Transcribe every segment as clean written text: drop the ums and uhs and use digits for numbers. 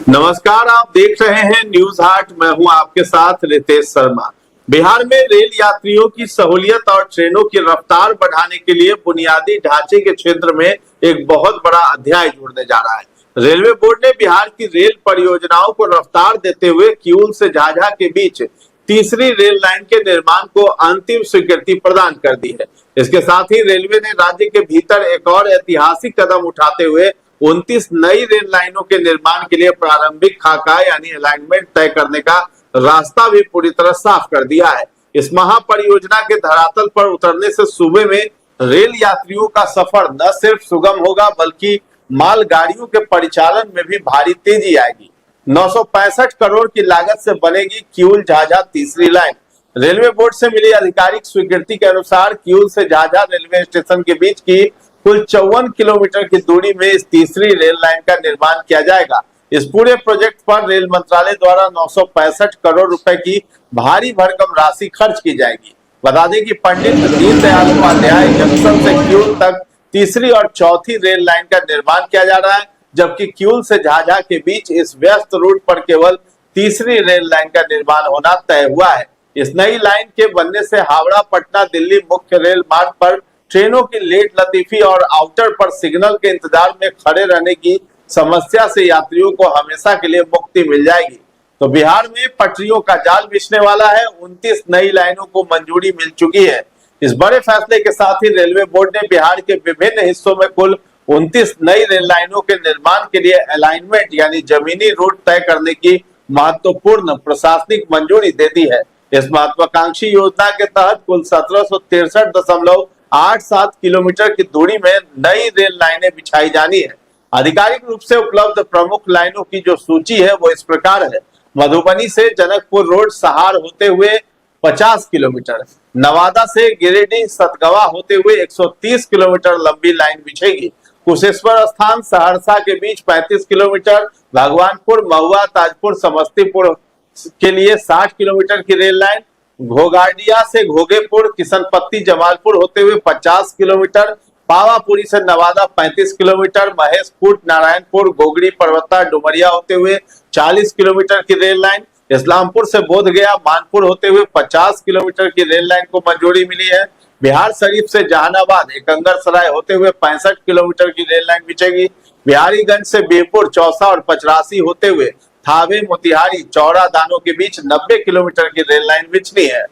नमस्कार, आप देख रहे हैं न्यूज हाट। मैं हूं आपके साथ रितेश शर्मा। बिहार में रेल यात्रियों की सहूलियत और ट्रेनों की रफ्तार बढ़ाने के लिए बुनियादी ढांचे के क्षेत्र में एक बहुत बड़ा अध्याय जुड़ने जा रहा है। रेलवे बोर्ड ने बिहार की रेल परियोजनाओं को रफ्तार देते हुए किऊल से झाझा के बीच तीसरी रेल लाइन के निर्माण को अंतिम स्वीकृति प्रदान कर दी है। इसके साथ ही रेलवे ने राज्य के भीतर एक और ऐतिहासिक कदम उठाते हुए 29 नई रेल लाइनों के निर्माण के लिए प्रारंभिक खाका यानी अलाइनमेंट तय करने का रास्ता भी पूरी तरह साफ कर दिया है। इस महापरियोजना के धरातल पर उतरने से सूबे में रेल यात्रियों का सफर न सिर्फ सुगम होगा बल्कि मालगाड़ियों के परिचालन में भी भारी तेजी आएगी। 965 करोड़ की लागत से बनेगी किऊल झाझा तीसरी लाइन। रेलवे बोर्ड से मिली आधिकारिक स्वीकृति के अनुसार किऊल से झाझा रेलवे स्टेशन के बीच की कुल 54 किलोमीटर की दूरी में इस तीसरी रेल लाइन का निर्माण किया जाएगा। इस पूरे प्रोजेक्ट पर रेल मंत्रालय द्वारा 965 करोड़ रुपए की भारी भरकम राशि खर्च की जाएगी। बता दें कि पंडित दीनदयाल उपाध्याय जंक्शन से किऊल तक तीसरी और चौथी रेल लाइन का निर्माण किया जा रहा है, जबकि किऊल से झाझा के बीच इस व्यस्त रूट पर केवल तीसरी रेल लाइन का निर्माण होना तय हुआ है। इस नई लाइन के बनने से हावड़ा पटना दिल्ली मुख्य रेल मार्ग पर ट्रेनों की लेट लतीफी और आउटर पर सिग्नल के इंतजार में खड़े रहने की समस्या से यात्रियों को हमेशा के लिए मुक्ति मिल जाएगी। तो बिहार में पटरियों का जाल बिछने वाला है। 29 नई लाइनों को मंजूरी मिल चुकी है। इस बड़े फैसले के साथ ही रेलवे बोर्ड ने बिहार के विभिन्न हिस्सों में कुल 29 नई रेल लाइनों के निर्माण के लिए अलाइनमेंट यानी जमीनी रूट तय करने की महत्वपूर्ण प्रशासनिक मंजूरी दे दी है। इस महत्वाकांक्षी योजना के तहत कुल 1763.87 किलोमीटर की दूरी में नई रेल लाइनें बिछाई जानी है। आधिकारिक रूप से उपलब्ध प्रमुख लाइनों की जो सूची है वो इस प्रकार है। मधुबनी से जनकपुर रोड सहार होते हुए 50 किलोमीटर, नवादा से गिरिडीह सतगवा होते हुए 130 किलोमीटर लंबी लाइन बिछेगी। कुशेश्वर स्थान सहरसा के बीच 35 किलोमीटर, भगवानपुर महुआ ताजपुर समस्तीपुर के लिए 60 किलोमीटर की रेल लाइन, घोघाडिया से घोगेपुर किशनपत्ती जमालपुर होते हुए 50 किलोमीटर, पावापुरी से नवादा 35 किलोमीटर, महेशपुर नारायणपुर गोगड़ी पर्वता डुमरिया होते हुए 40 किलोमीटर की रेल लाइन, इस्लामपुर से बोधगया मानपुर होते हुए 50 किलोमीटर की रेल लाइन को मंजूरी मिली है। बिहार शरीफ से जहानाबाद एकंगरसराय होते हुए 65 किलोमीटर की रेल लाइन बिछेगी। बिहारीगंज से बीरपुर चौसा और पचरासी होते हुए थावे मोतिहारी चौड़ा दानों के बीच 90 किलोमीटर की रेल लाइन बिछनी है।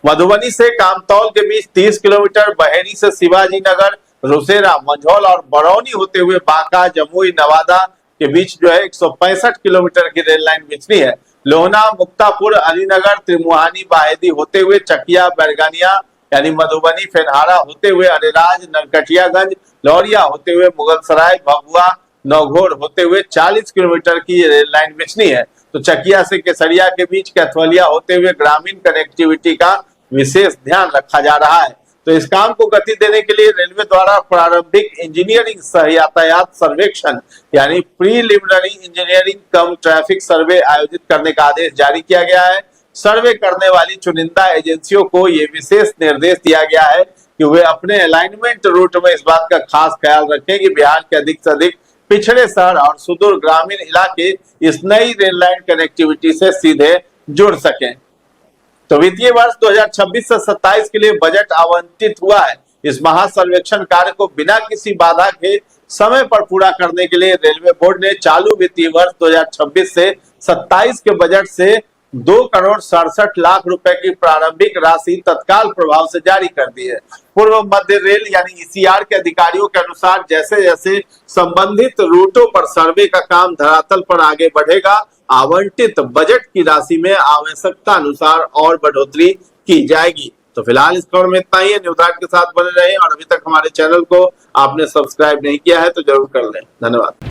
मधुबनी से कामतौल के बीच 30 किलोमीटर, बहेड़ी से शिवाजी नगर रुसेरा मंझौल और बरौनी होते हुए बांका जमुई नवादा के बीच जो है 165 किलोमीटर की रेल लाइन बिछनी है। लोहना मुक्तापुर अलीनगर त्रिमुहानी बाहेदी होते हुए चकिया बैरगानिया यानी मधुबनी फेनहारा होते हुए अरेराज नरकटियागंज लौरिया होते हुए मुगलसराय भभुआ नौघोर होते हुए 40 किलोमीटर की रेल लाइन बिछनी है। तो चकिया से केसरिया के बीच कैथवलिया होते हुए ग्रामीण कनेक्टिविटी का विशेष ध्यान रखा जा रहा है। तो इस काम को गति देने के लिए रेलवे द्वारा प्रारंभिक इंजीनियरिंग सह यातायात सर्वेक्षण यानी प्रीलिमिनरी इंजीनियरिंग कम ट्रैफिक सर्वे आयोजित करने का आदेश जारी किया गया है। सर्वे करने वाली चुनिंदा एजेंसियों को ये विशेष निर्देश दिया गया है कि वे अपने अलाइनमेंट रूट में इस बात का खास ख्याल रखें कि बिहार के अधिक से अधिक पिछड़े शहर और सुदूर ग्रामीण इलाके इस नई रेल लाइन कनेक्टिविटी से सीधे जुड़ सकें। तो वित्तीय वर्ष 2026 से 27 के लिए बजट आवंटित हुआ है। इस महासर्वेक्षण कार्य को बिना किसी बाधा के समय पर पूरा करने के लिए रेलवे बोर्ड ने चालू वित्तीय वर्ष 2026 से 27 के बजट से 2,67,00,000 रुपए की प्रारंभिक राशि तत्काल प्रभाव से जारी कर दी है। पूर्व मध्य रेल यानी ईसीआर के अधिकारियों के अनुसार जैसे जैसे संबंधित रूटों पर सर्वे का काम धरातल पर आगे बढ़ेगा, आवंटित बजट की राशि में आवश्यकता अनुसार और बढ़ोतरी की जाएगी। तो फिलहाल इस खबर में इतना ही है। न्यूज हाट के साथ बने रहें और अभी तक हमारे चैनल को आपने सब्सक्राइब नहीं किया है तो जरूर कर लें। धन्यवाद।